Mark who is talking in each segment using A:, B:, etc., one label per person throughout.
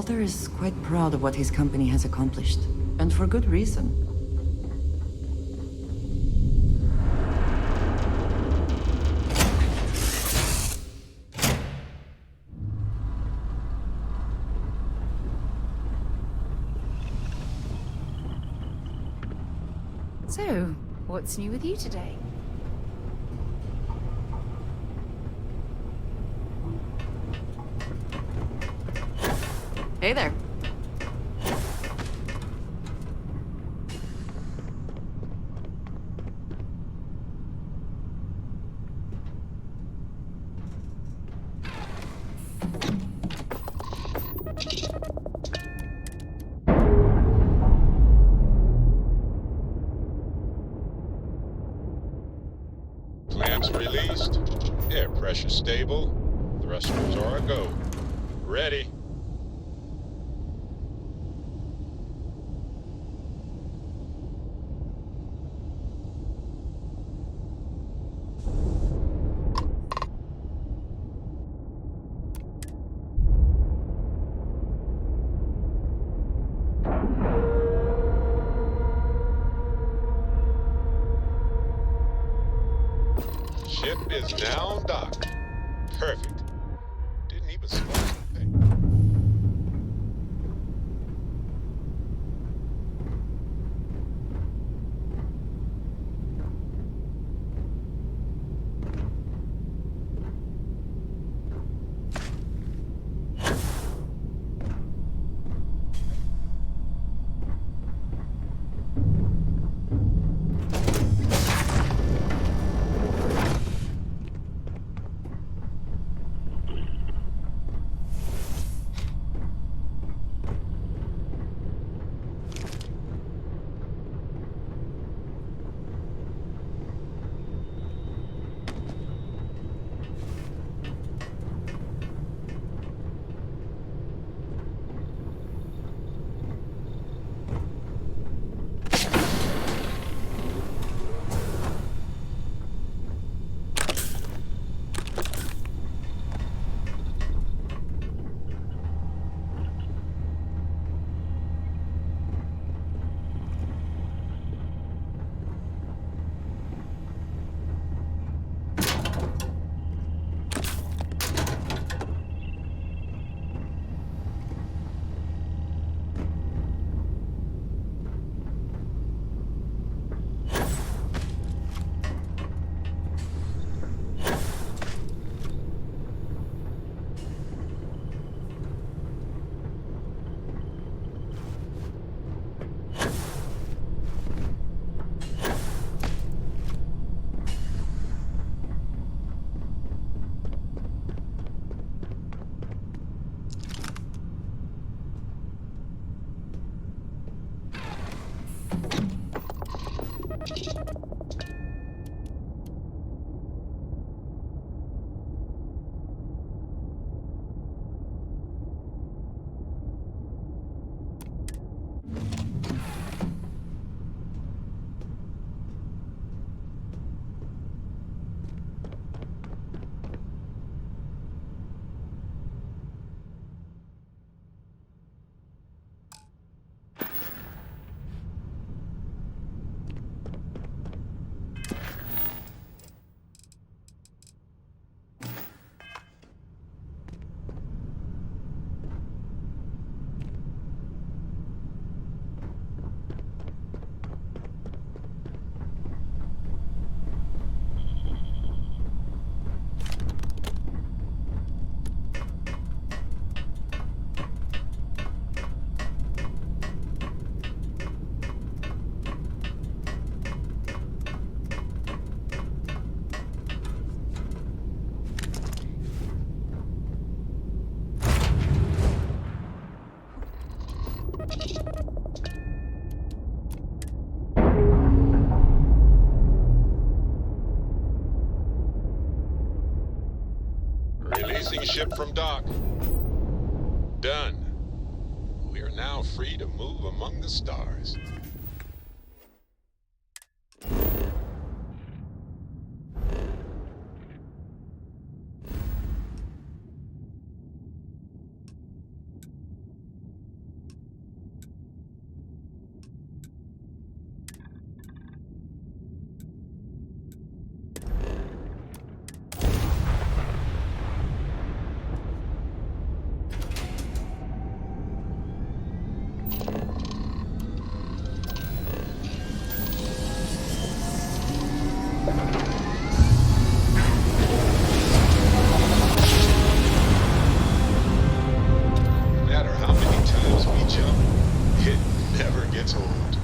A: Walter is quite proud of what his company has accomplished, and for good reason.
B: So, what's new with you today?
A: Hey there.
C: Clamps released. Air pressure stable. Thrusters are a go. Ready. Ship is now docked. Perfect. Didn't even slow anything. Releasing ship from dock. Done. We are now free to move among the stars. household.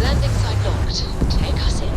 D: Landing site locked. Take us in.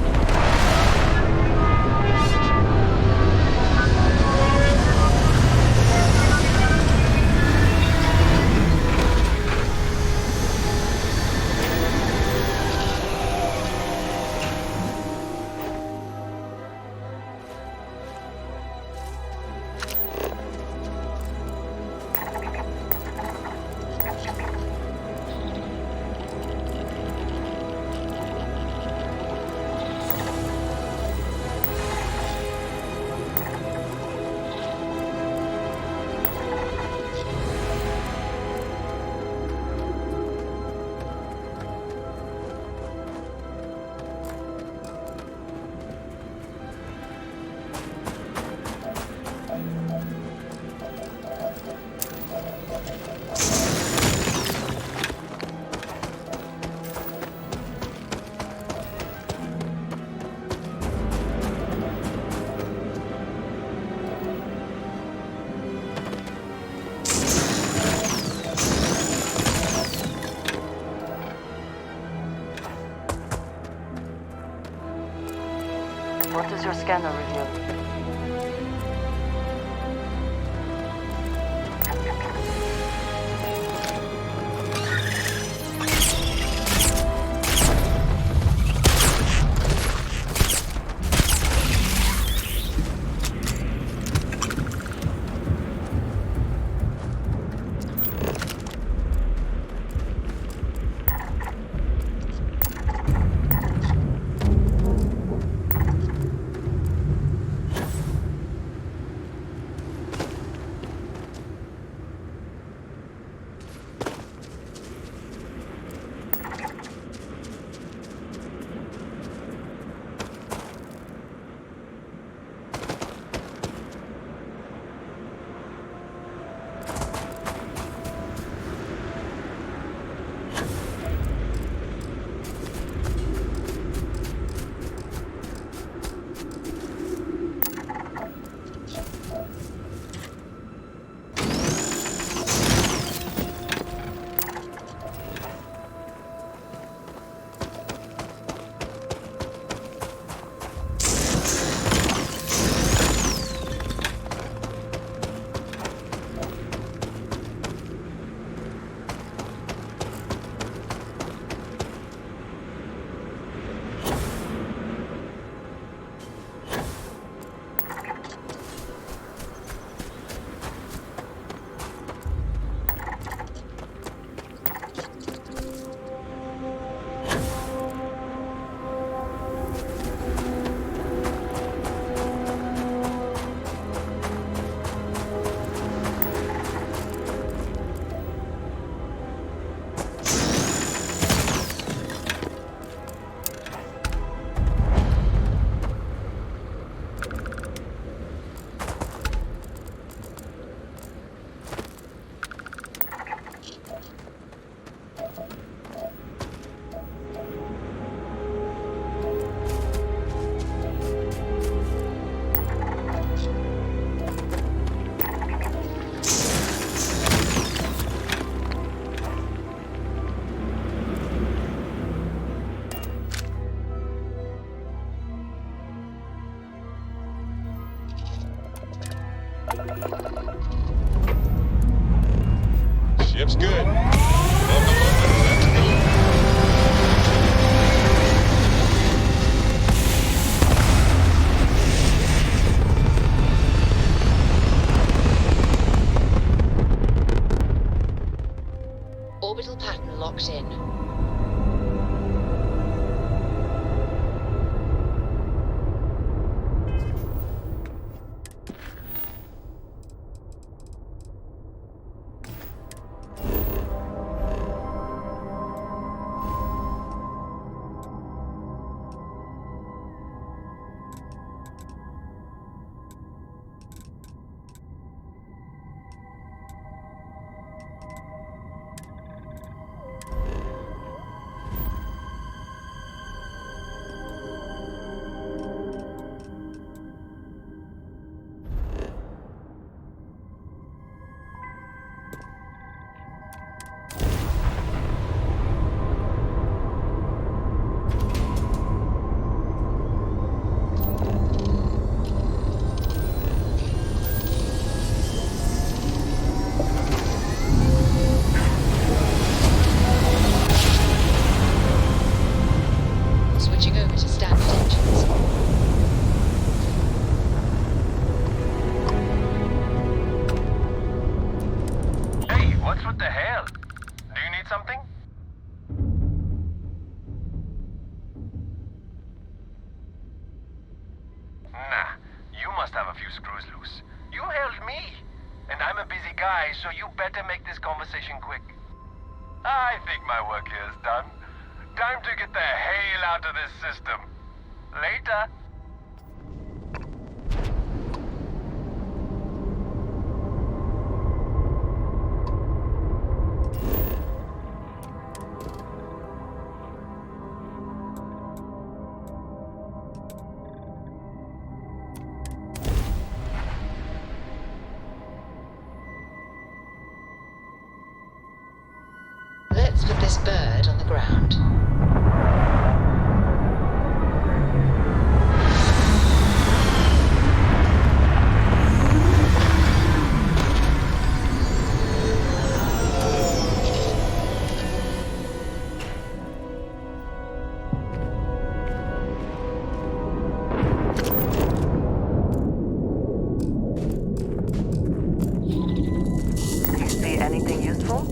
A: What does your scanner reveal?
E: must have a few screws loose. You held me, and I'm a busy guy, so you better make this conversation quick. I think my work here is done. Time to get the hell out of this system. Later.
D: Let's put this bird on the ground.
A: Do you see anything useful?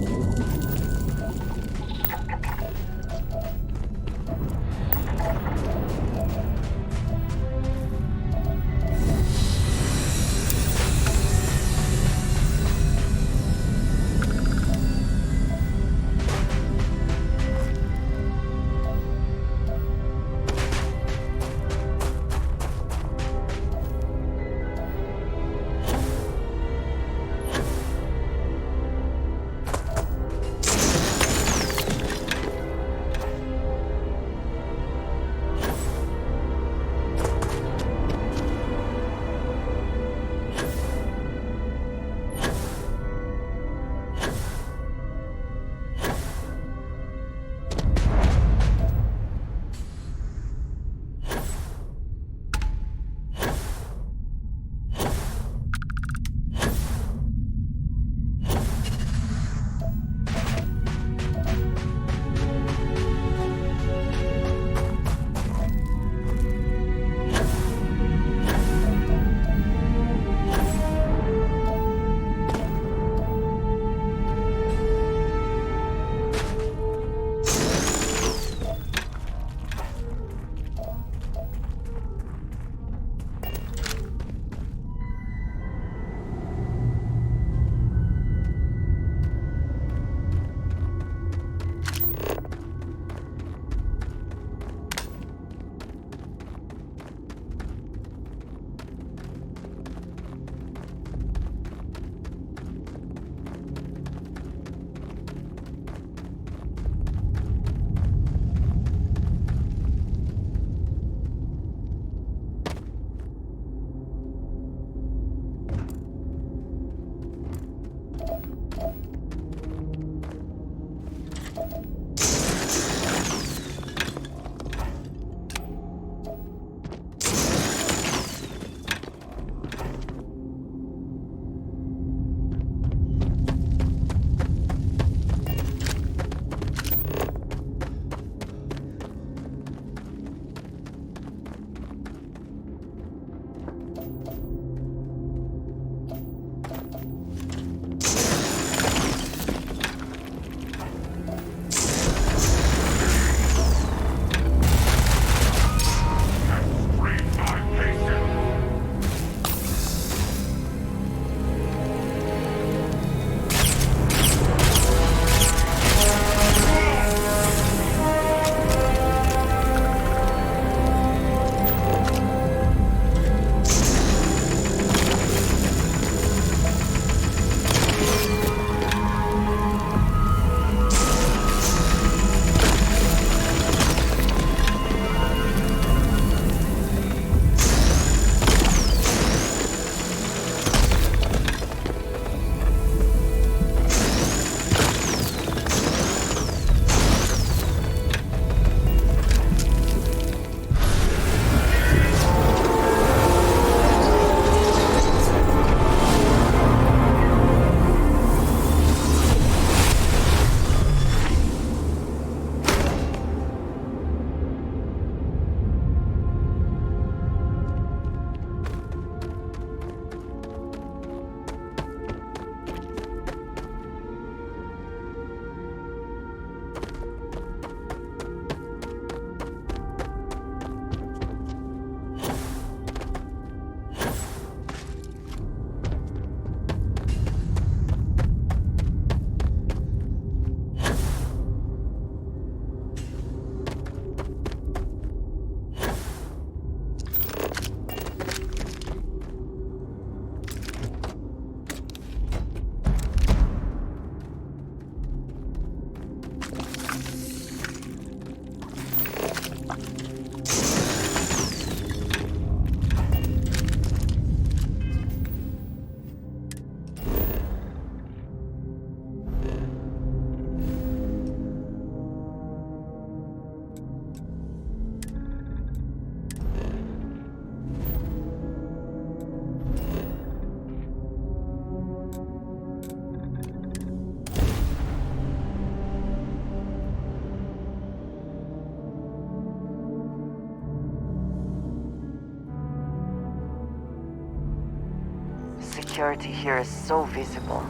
A: security here is so visible.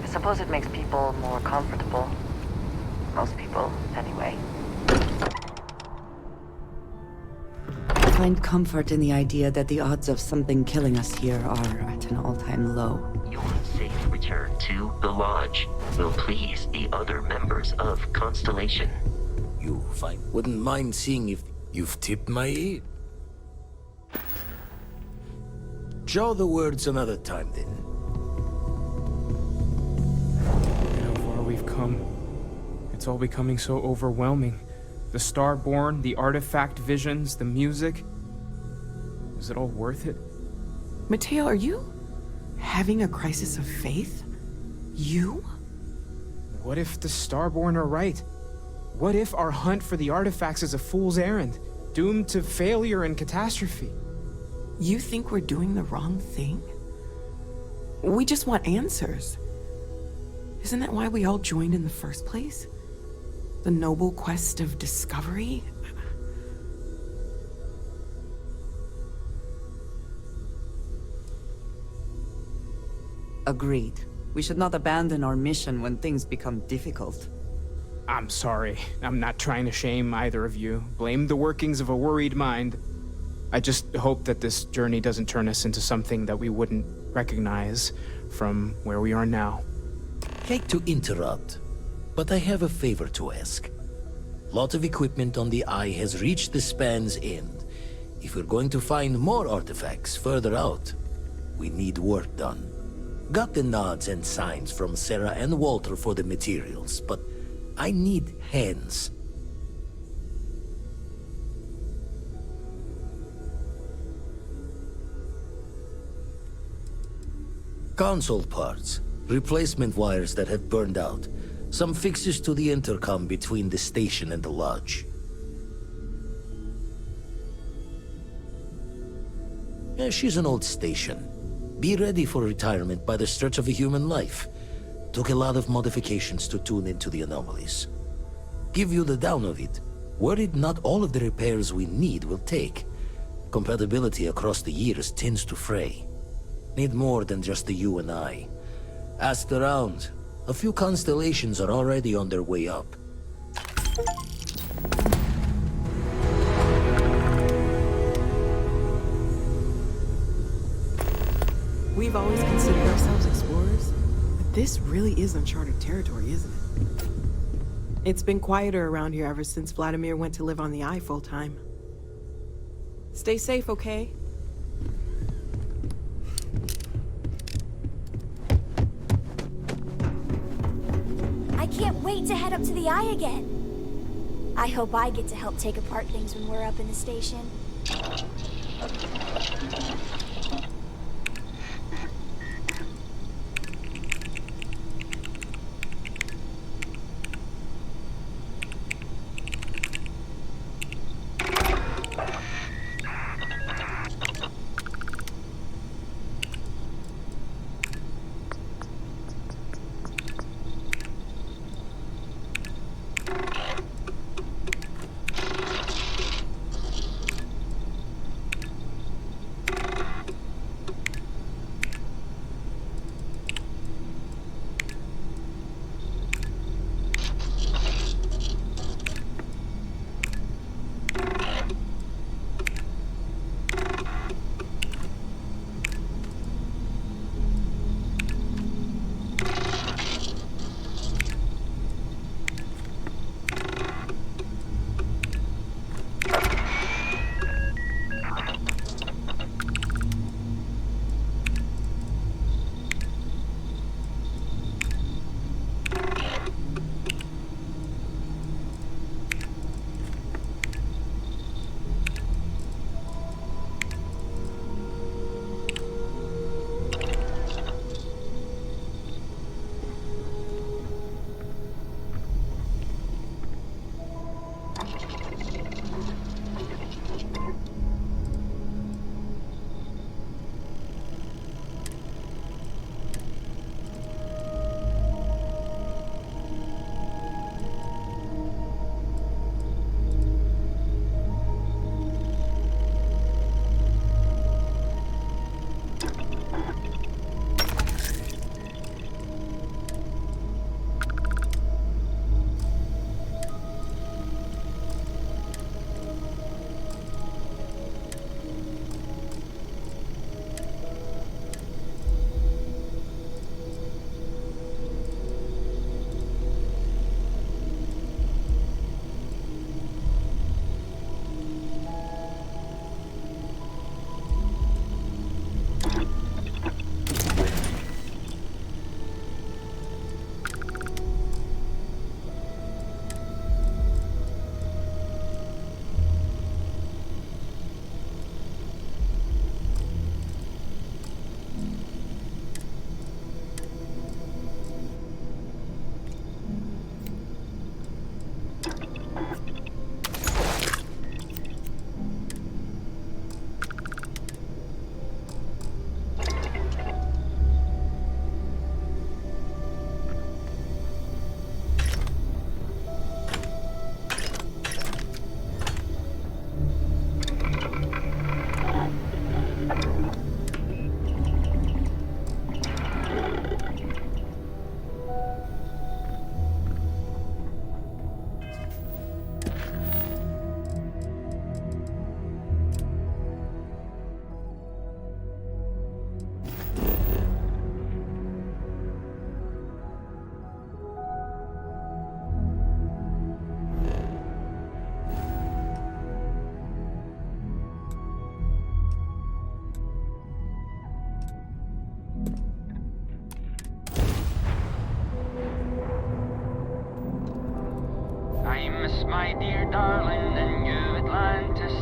A: I suppose it makes people more comfortable. Most people, anyway. I find comfort in the idea that the odds of something killing us here are at an all-time low.
F: Your safe return to the lodge will please the other members of Constellation.
G: You fine. Wouldn't mind seeing if you've tipped my ear. Jaw the words another time, then.
H: Look at how far we've come. It's all becoming so overwhelming. The Starborn, the artifact visions, the music. Is it all worth it?
I: Mateo, are you having a crisis of faith? You?
H: What if the Starborn are right? What if our hunt for the artifacts is a fool's errand, doomed to failure and catastrophe?
I: You think we're doing the wrong thing? We just want answers. Isn't that why we all joined in the first place? The noble quest of discovery?
A: Agreed. We should not abandon our mission when things become difficult.
H: I'm sorry. I'm not trying to shame either of you. Blame the workings of a worried mind. I just hope that this journey doesn't turn us into something that we wouldn't recognize from where we are now.
G: Hate to interrupt, but I have a favor to ask. Lot of equipment on the Eye has reached the span's end. If we're going to find more artifacts further out, we need work done. Got the nods and signs from Sarah and Walter for the materials, but I need hands. Console parts, replacement wires that have burned out, some fixes to the intercom between the station and the lodge. Yeah, she's an old station. Be ready for retirement by the stretch of a human life. Took a lot of modifications to tune into the anomalies. Give you the down of it. Worried not all of the repairs we need will take. Compatibility across the years tends to fray. Need more than just the you and I. Asked around. A few constellations are already on their way up.
I: We've always considered ourselves explorers, but this really is uncharted territory, isn't it? It's been quieter around here ever since Vladimir went to live on the Eye full-time. Stay safe, okay?
J: I can't wait to head up to the Eye again. I hope I get to help take apart things when we're up in the station.
E: my dear darling, and New Atlantis,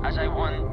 E: as I want.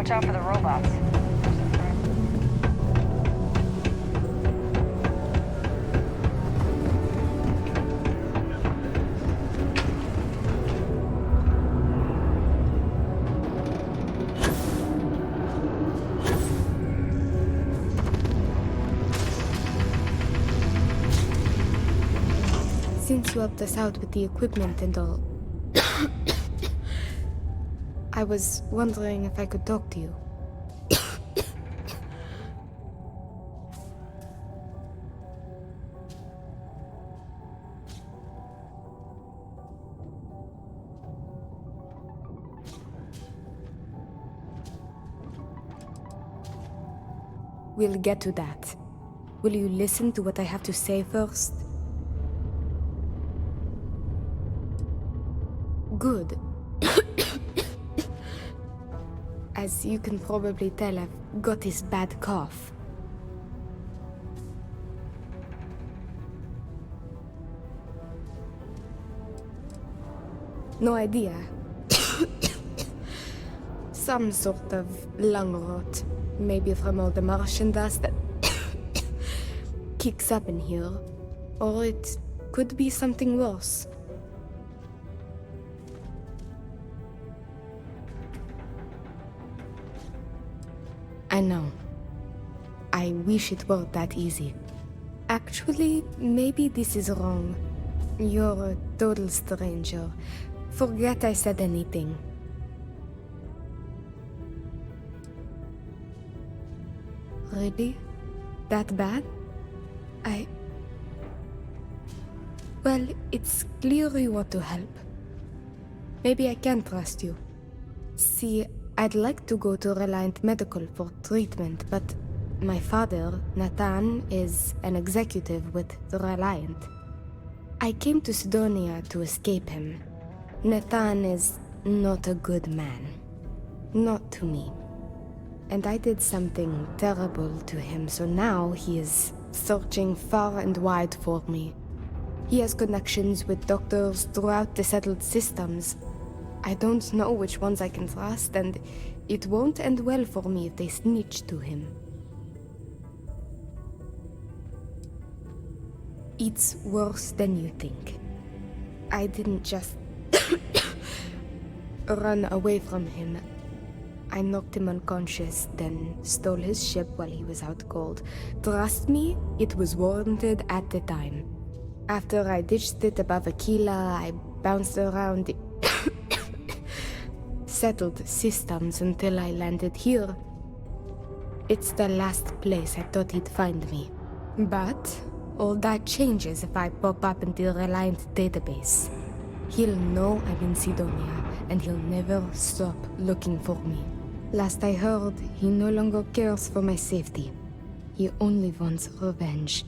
A: Watch out for the robots.
K: Since you helped us out with the equipment and all, I was wondering if I could talk to you. We'll get to that. Will you listen to what I have to say first? Good. As you can probably tell, I've got this bad cough. No idea. Some sort of lung rot. Maybe from all the Martian dust that kicks up in here. Or it could be something worse. I know. I wish it were that easy. Actually, maybe this is wrong. You're a total stranger. Forget I said anything. Really? That bad? Well, it's clear you want to help. Maybe I can trust you. See, I'd like to go to Reliant Medical for treatment, but my father, Nathan, is an executive with the Reliant. I came to Sidonia to escape him. Nathan is not a good man. Not to me. And I did something terrible to him, so now he is searching far and wide for me. He has connections with doctors throughout the settled systems. I don't know which ones I can trust, and it won't end well for me if they snitch to him. It's worse than you think. I didn't just run away from him. I knocked him unconscious, then stole his ship while he was out cold. Trust me, it was warranted at the time. After I ditched it above Aquila, I bounced around the settled systems until I landed here. It's the last place I thought he'd find me. But all that changes if I pop up in the Reliant database. He'll know I'm in Sidonia, and he'll never stop looking for me. Last I heard, he no longer cares for my safety. He only wants revenge.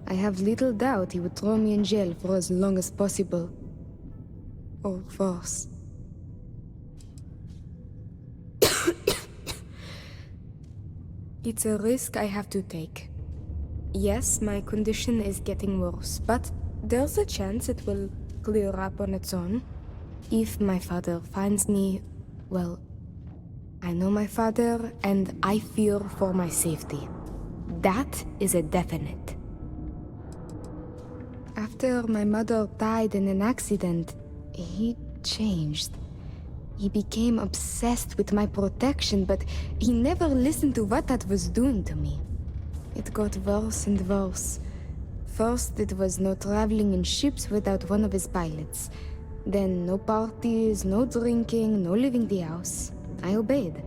K: I have little doubt he would throw me in jail for as long as possible. Or worse. It's a risk I have to take. Yes, my condition is getting worse, but there's a chance it will clear up on its own. If my father finds me, well, I know my father, and I fear for my safety. That is a definite. After my mother died in an accident, he changed. He became obsessed with my protection, but he never listened to what that was doing to me. It got worse and worse. First, it was no traveling in ships without one of his pilots. Then no parties, no drinking, no leaving the house. I obeyed.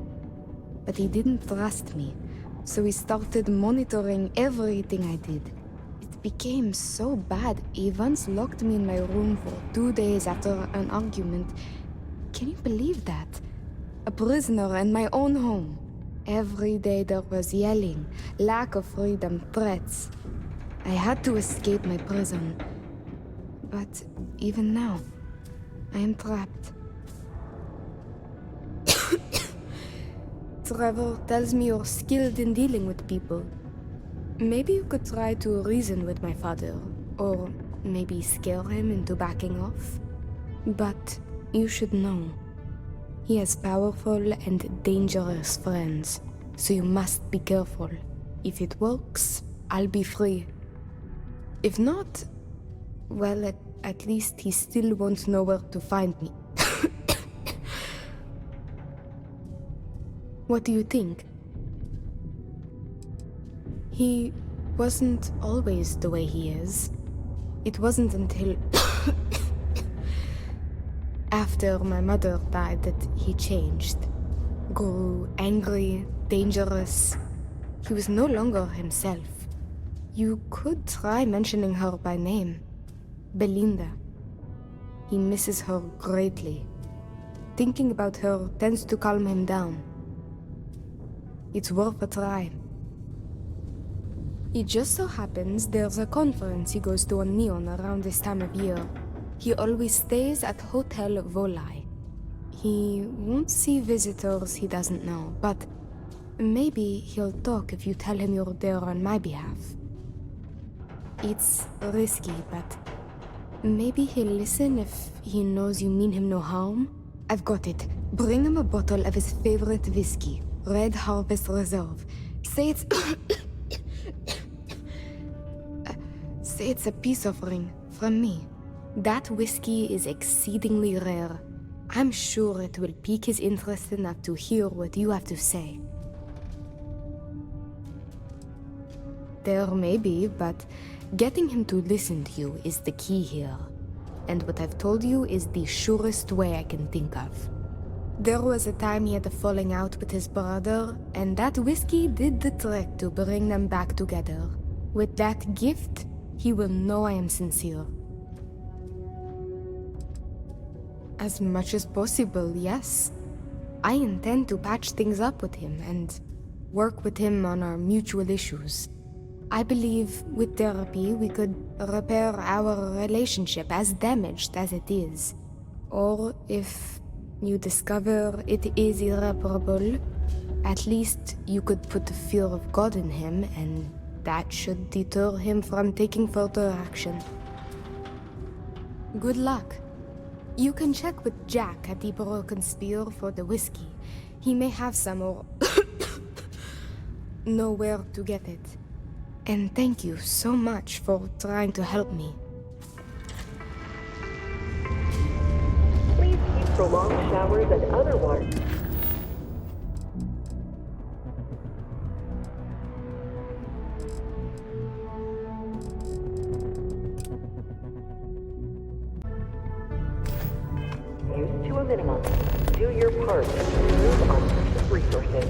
K: But he didn't trust me, so he started monitoring everything I did. It became so bad, he once locked me in my room for 2 days after an argument. Can you believe that? A prisoner in my own home. Every day there was yelling, lack of freedom, threats. I had to escape my prison. But even now, I am trapped. Trevor tells me you're skilled in dealing with people. Maybe you could try to reason with my father, or maybe scare him into backing off. But you should know, He has powerful and dangerous friends, so you must be careful. If it works, I'll be free. If not, well, at least he still won't know where to find me. What do you think? He wasn't always the way he is. It wasn't until after my mother died that he changed. Grew angry, dangerous. He was no longer himself. You could try mentioning her by name. Belinda. He misses her greatly. Thinking about her tends to calm him down. It's worth a try. It just so happens there's a conference he goes to on Neon around this time of year. He always stays at Hotel Volai. He won't see visitors he doesn't know, but maybe he'll talk if you tell him you're there on my behalf. It's risky, but maybe he'll listen if he knows you mean him no harm. I've got it. Bring him a bottle of his favorite whiskey, Red Harvest Reserve. Say it's... say it's a peace offering from me. That whiskey is exceedingly rare. I'm sure it will pique his interest enough to hear what you have to say. There may be, but getting him to listen to you is the key here. And what I've told you is the surest way I can think of. There was a time he had a falling out with his brother, and that whiskey did the trick to bring them back together. With that gift, he will know I am sincere. As much as possible, yes. I intend to patch things up with him and work with him on our mutual issues. I believe with therapy we could repair our relationship as damaged as it is. Or if you discover it is irreparable, at least you could put the fear of God in him, and that should deter him from taking further action. Good luck. You can check with Jack at the Broken Spear for the whiskey. He may have some or know where to get it. And thank you so much for trying to help me.
L: Please keep prolonged showers and other water. Use to a minimum. Do your part to improve on precious resources.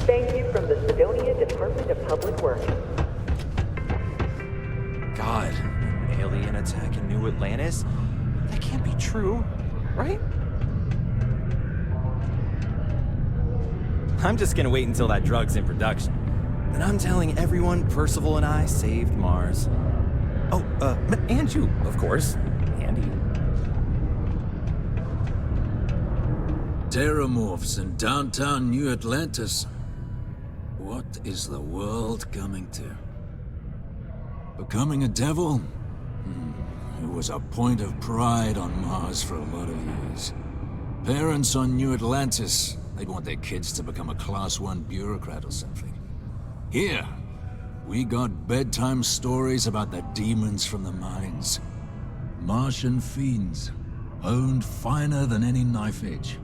L: Thank you from the Sidonia Department of Public Works.
M: God, an alien attack in New Atlantis? That can't be true, right? I'm just gonna wait until that drug's in production. Then I'm telling everyone Percival and I saved Mars. Oh, and you, of course. And you.
N: Terramorphs in downtown New Atlantis. What is the world coming to? Becoming a devil? It was a point of pride on Mars for a lot of years. Parents on New Atlantis, they'd want their kids to become a Class 1 bureaucrat or something. Here, we got bedtime stories about the demons from the mines. Martian fiends, honed finer than any knife edge,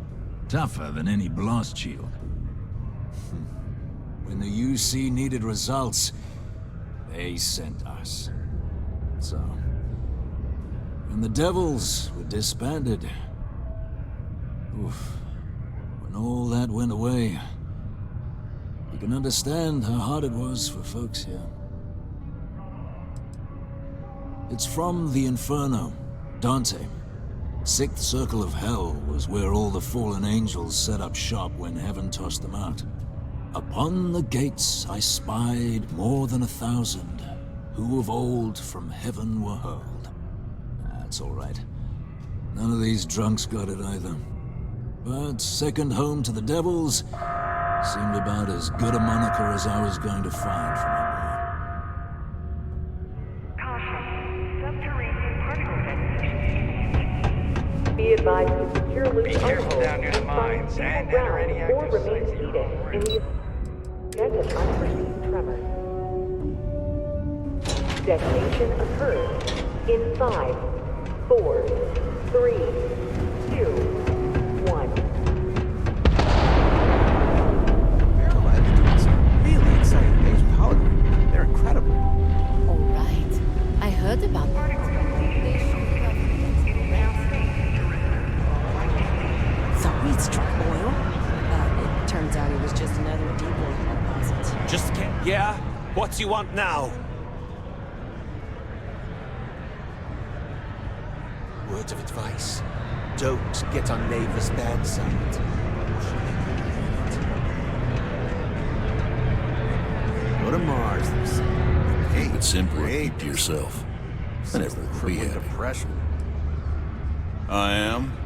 N: tougher than any blast shield. When the UC needed results, they sent us. So, when the Devils were disbanded, when all that went away, you can understand how hard it was for folks here. It's from the Inferno, Dante. Sixth Circle of Hell was where all the fallen angels set up shop when heaven tossed them out. Upon the gates I spied more than 1,000, who of old from heaven were hurled. That's all right. None of these drunks got it either. But second home to the Devils seemed about as good a moniker as I was going to find for my boy.
L: Be advised to secure loot
E: Be careful
L: unhold
E: down near the mines and enter any
L: or
E: active
L: remain
E: sites
L: seated in the event of unforeseen tremor. Detonation occurs in 5, 4, 3, 2, 1.
O: Barrel Lab's doing some really exciting things with hologram. They're incredible.
D: All right. I heard about that.
P: So we'd struck oil. It turns out it was just another deep oil deposit.
Q: Just can't. Yeah? What do you want now?
O: Words of advice. Don't get on Nava's bad side. Go to Mars, they say.
R: Keep it simple. Keep to yourself. I never will be happy.
O: Depression.
R: I am,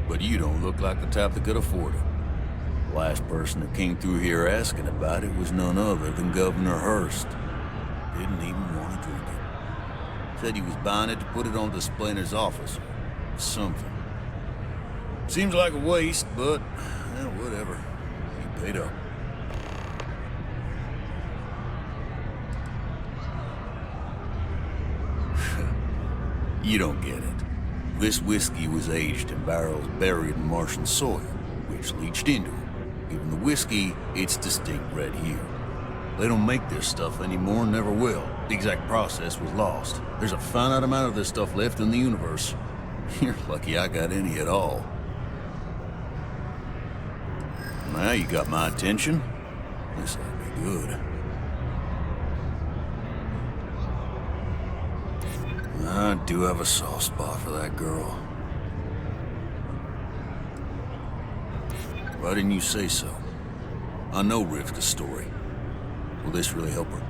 R: but you don't look like the type that could afford it. The last person that came through here asking about it was none other than Governor Hurst. Didn't even want to drink it. Said he was buying it to put it on display in his office. Something. Seems like a waste, but whatever. He paid up. You don't get it. This whiskey was aged in barrels buried in Martian soil, which leached into it. Even the whiskey, it's distinct red hue. They don't make this stuff anymore and never will. The exact process was lost. There's a finite amount of this stuff left in the universe. You're lucky I got any at all. Now you got my attention. This ought to be good. I do have a soft spot for that girl. Why didn't you say so? I know Rivka's story. Will this really help her?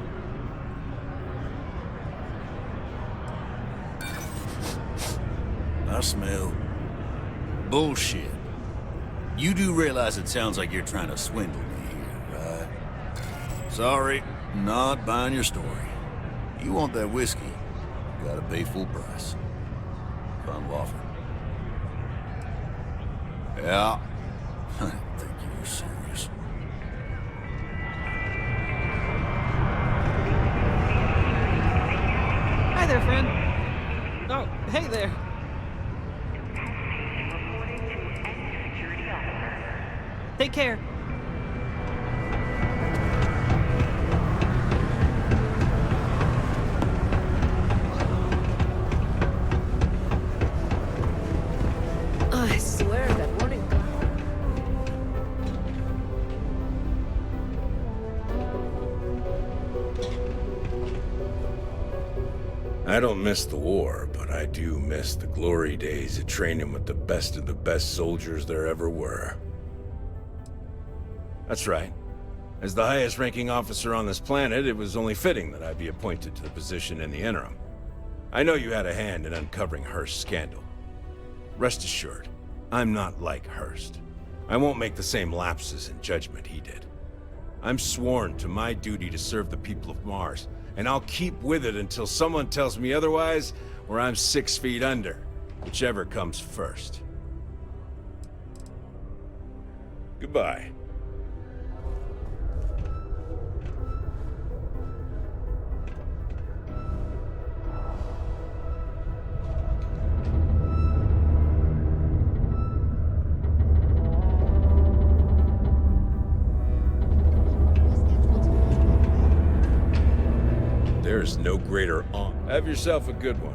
R: I smell bullshit. You do realize it sounds like you're trying to swindle me here, right? Sorry, not buying your story. You want that whiskey, you gotta pay full price. Final offer. Yeah, I didn't think you were serious.
S: Hi there, friend. Oh, hey there. Take care.
P: I swear that warning.
T: I don't miss the war, but I do miss the glory days of training with the best of the best soldiers there ever were. That's right. As the highest-ranking officer on this planet, it was only fitting that I be appointed to the position in the interim. I know you had a hand in uncovering Hurst's scandal. Rest assured, I'm not like Hurst. I won't make the same lapses in judgment he did. I'm sworn to my duty to serve the people of Mars, and I'll keep with it until someone tells me otherwise, or I'm 6 feet under, whichever comes first. Goodbye. There's no greater honor. Have yourself a good one.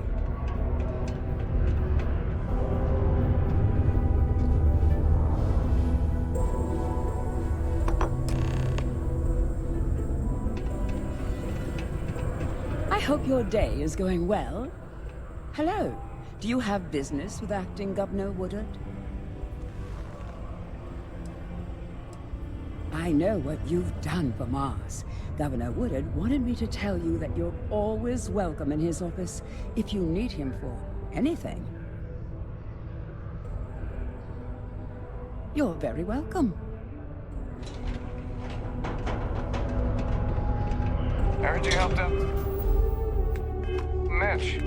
U: I hope your day is going well. Hello. Do you have business with Acting Governor Woodard? I know what you've done for Mars. Governor Woodard wanted me to tell you that you're always welcome in his office if you need him for anything. You're very welcome.
E: I heard you helped out Mitch.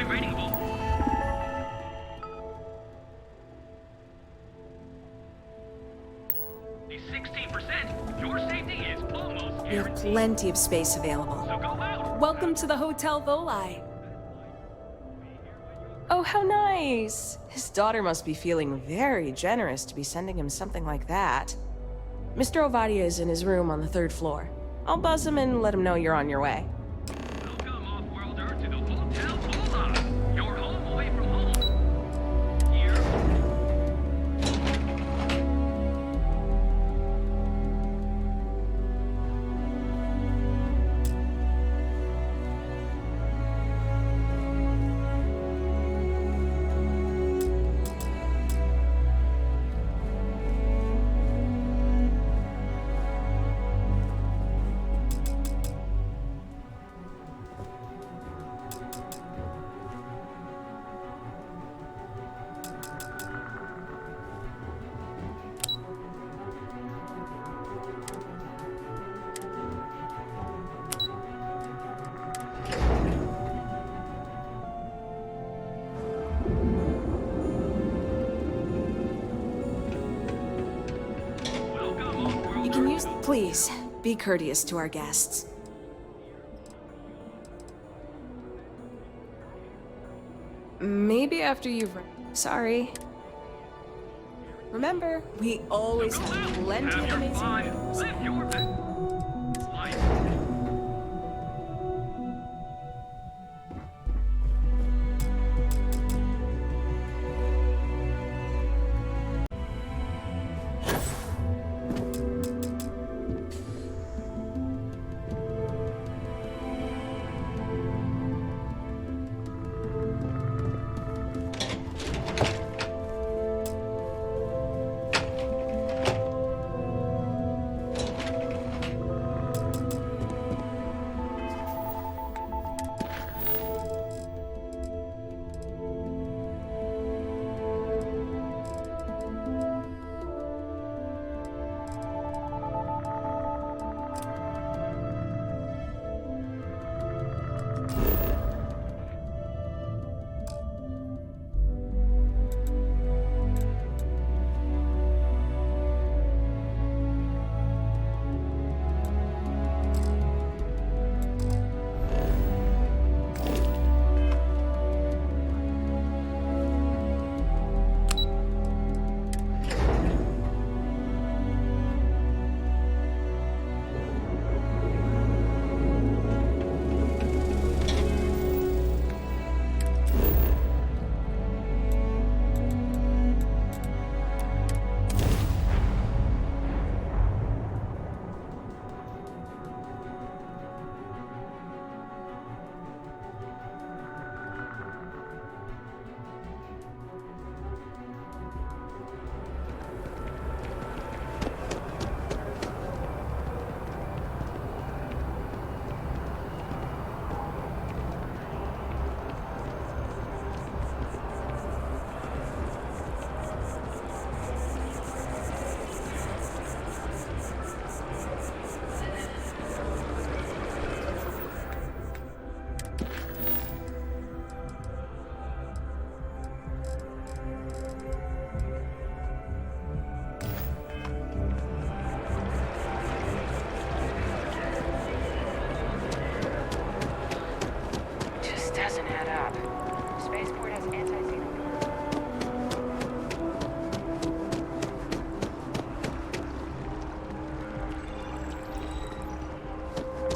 B: We have plenty of space available. Welcome to the Hotel Voli. Oh, how nice. His daughter must be feeling very generous to be sending him something like that. Mr. Ovadia is in his room on the 3rd floor. I'll buzz him and let him know you're on your way. Please, be courteous to our guests. Maybe after you've... Sorry. Remember, we always have plenty of amazing rooms.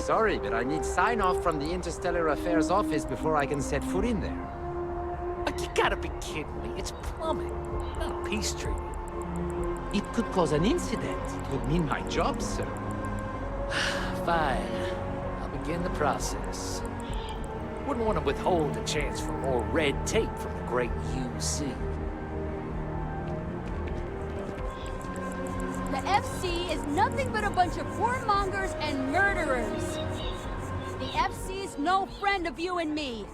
V: Sorry, but I need sign-off from the Interstellar Affairs office before I can set foot in there.
G: Like, you gotta be kidding me. It's plumbing, not peace treaty. It could cause an incident. It would mean my job, sir. Fine. I'll begin the process. Wouldn't want to withhold a chance for more red tape from the great UC.
W: The FC is nothing but a bunch of whoremongers and murderers. The FC is no friend of you and me.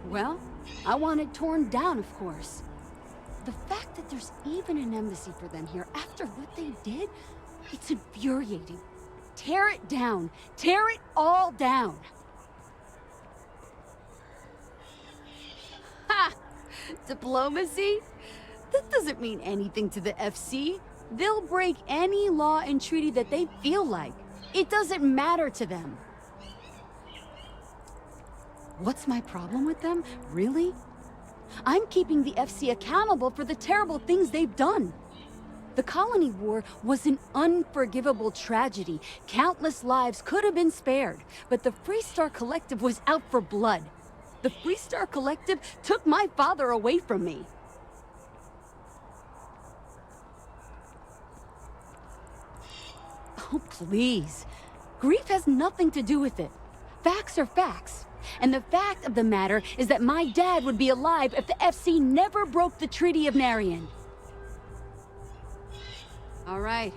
W: Well, I want it torn down, of course. The fact that there's even an embassy for them here after what they did, it's infuriating. Tear it down. Tear it all down. Diplomacy? That doesn't mean anything to the FC. They'll break any law and treaty that they feel like. It doesn't matter to them. What's my problem with them, really? I'm keeping the FC accountable for the terrible things they've done. The Colony War was an unforgivable tragedy. Countless lives could have been spared, but the Freestar Collective was out for blood. The Freestar Collective took my father away from me. Oh, please. Grief has nothing to do with it. Facts are facts. And the fact of the matter is that my dad would be alive if the FC never broke the Treaty of Marion. All right.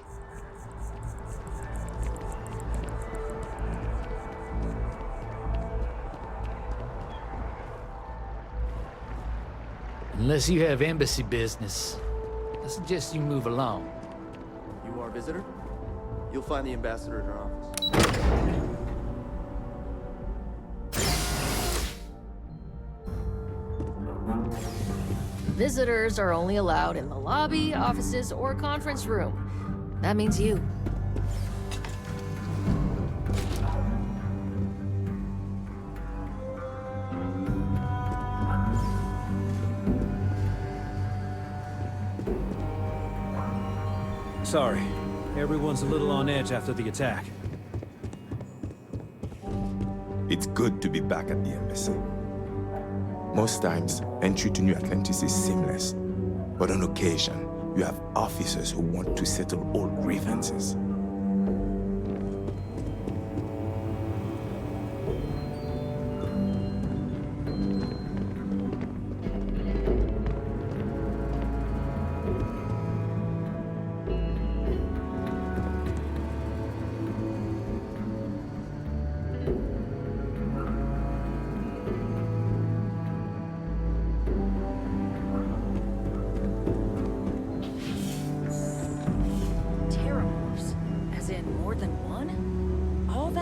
C: Unless you have embassy business, I suggest you move along.
F: You are a visitor? You'll find the ambassador in her office.
D: Visitors are only allowed in the lobby, offices, or conference room. That means you.
Q: Sorry. Everyone's a little on edge after the attack.
H: It's good to be back at the embassy. Most times, entry to New Atlantis is seamless. But on occasion, you have officers who want to settle old grievances.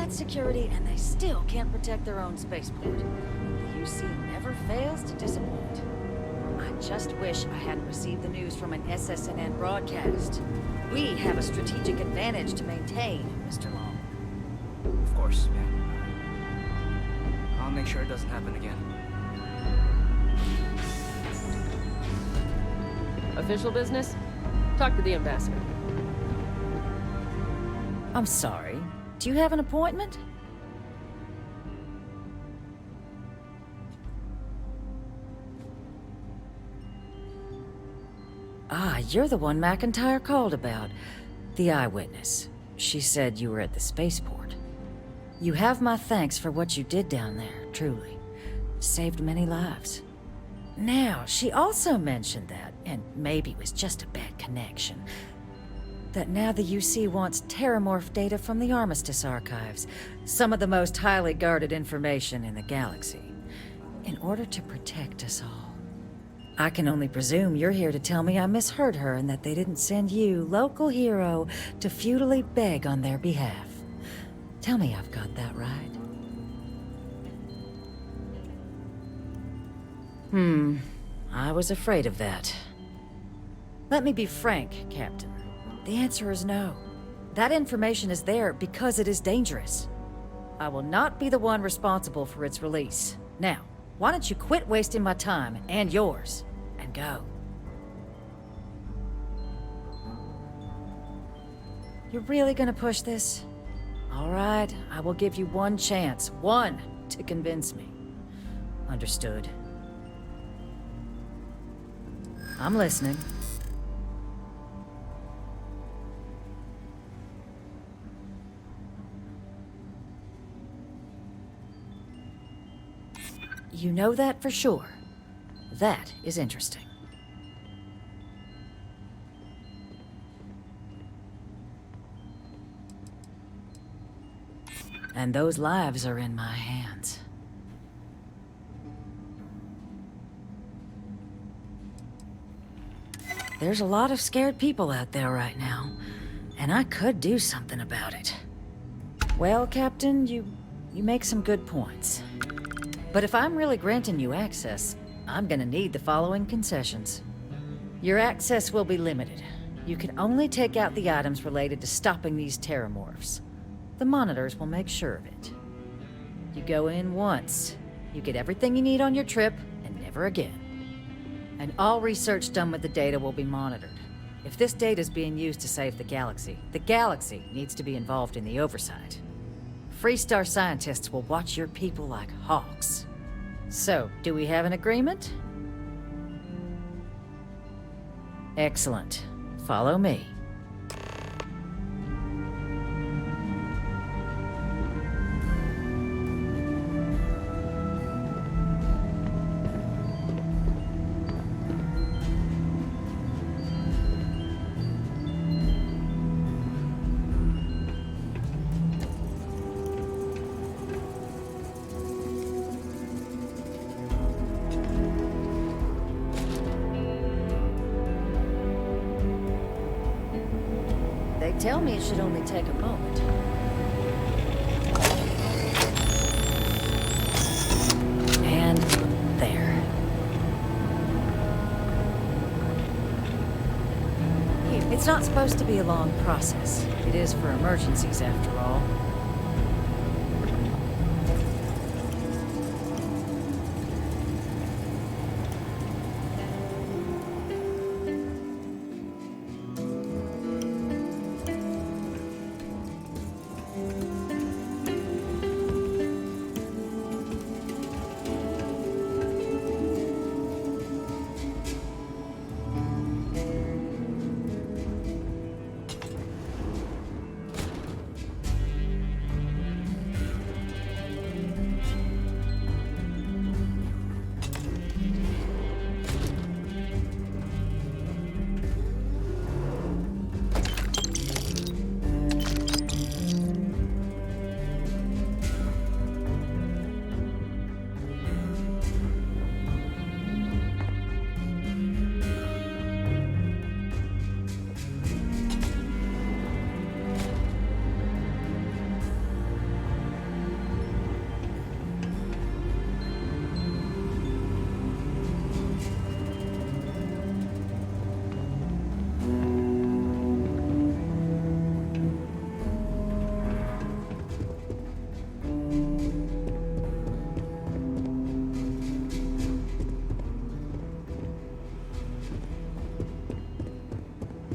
D: Security, and they still can't protect their own spaceport. The UC never fails to disappoint. I just wish I hadn't received the news from an SSNN broadcast. We have a strategic advantage to maintain, Mr. Long.
X: Of course, yeah. I'll make sure it doesn't happen again.
Y: Official business? Talk to the ambassador.
D: I'm sorry. Do you have an appointment? Ah, you're the one McIntyre called about. The eyewitness. She said you were at the spaceport. You have my thanks for what you did down there, truly. Saved many lives. Now, she also mentioned that, and maybe it was just a bad connection, that now the UC wants terramorph data from the Armistice archives, some of the most highly guarded information in the galaxy, in order to protect us all. I can only presume you're here to tell me I misheard her and that they didn't send you, local hero, to futilely beg on their behalf. Tell me I've got that right. I was afraid of that. Let me be frank, Captain. The answer is no. That information is there because it is dangerous. I will not be the one responsible for its release. Now, why don't you quit wasting my time and yours, and go? You're really gonna push this? All right, I will give you one chance, one, to convince me. Understood. I'm listening. You know that for sure. That is interesting. And those lives are in my hands. There's a lot of scared people out there right now, and I could do something about it. Well, Captain, you make some good points. But if I'm really granting you access, I'm gonna need the following concessions. Your access will be limited. You can only take out the items related to stopping these terramorphs. The monitors will make sure of it. You go in once. You get everything you need on your trip, and never again. And all research done with the data will be monitored. If this data is being used to save the galaxy needs to be involved in the oversight. Freestar scientists will watch your people like hawks. So, do we have an agreement? Excellent. Follow me. They tell me it should only take a moment. And there. It's not supposed to be a long process. It is for emergencies, after all.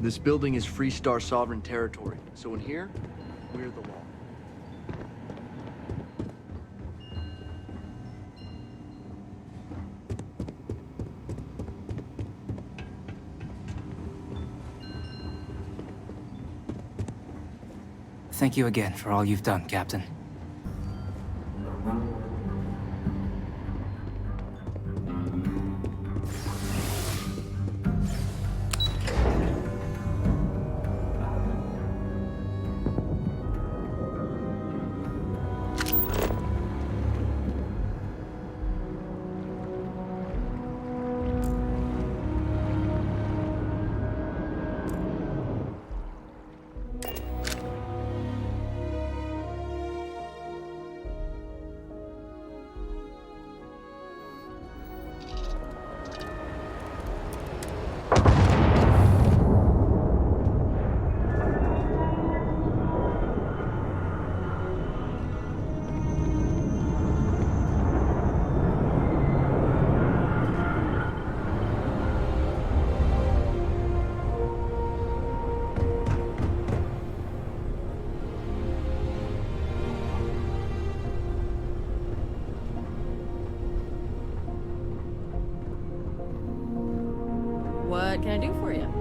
F: This building is Freestar sovereign territory, so in here, we're the law.
X: Thank you again for all you've done, Captain.
Y: What can I do for you?